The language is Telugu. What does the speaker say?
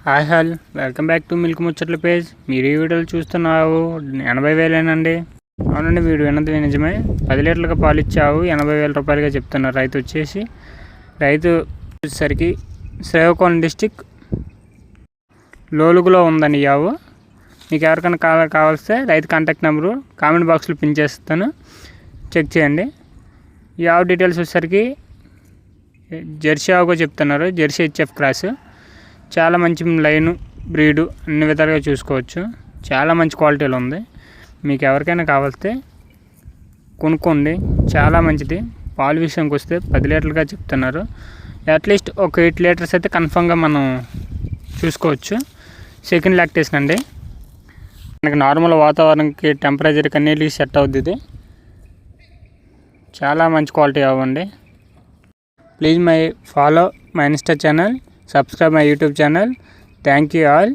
Hi all welcome back to milk ముచ్చట్ల పేజ్. మీరు ఈ వీడియోలు చూస్తున్నావు 80,000 అవునండి, వీడు విన్నది నిజమే. 10 లీటర్లుగా పాలు ఇచ్చావు 80,000 రూపాయలుగా చెప్తున్నారు. రైతు వచ్చేసరికి శ్రీకాకుళం డిస్టిక్ లోలుగులో ఉందండి ఈ ఆవు. మీకు ఎవరికైనా కావాల్స్తే రైతు కాంటాక్ట్ నెంబరు కామెంట్ బాక్స్లో పిన్ చేస్తాను, చెక్ చేయండి. ఈ ఆవు డీటెయిల్స్ వచ్చేసరికి జెర్సీ ఆవుగా చెప్తున్నారు. జెర్సీ హెచ్ఎఫ్ క్రాస్, చాలా మంచి లైను, బ్రీడు అన్ని విధాలుగా చూసుకోవచ్చు. చాలా మంచి క్వాలిటీలో ఉంది. మీకు ఎవరికైనా కావాల్స్తే కొనుక్కోండి, చాలా మంచిది. పాలు విషయానికి వస్తే 10 లీటర్లుగా చెప్తున్నారు. అట్లీస్ట్ ఒక 8 లీటర్స్ అయితే కన్ఫామ్గా మనం చూసుకోవచ్చు. సెకండ్ లాక్టేషన్ అండి. మనకి నార్మల్ వాతావరణంకి టెంపరేచర్కి అన్నిటికీ సెట్ అవుద్ది. ఇది చాలా మంచి క్వాలిటీ అవ్వండి. Please follow my Insta channel, subscribe my YouTube channel. Thank you all.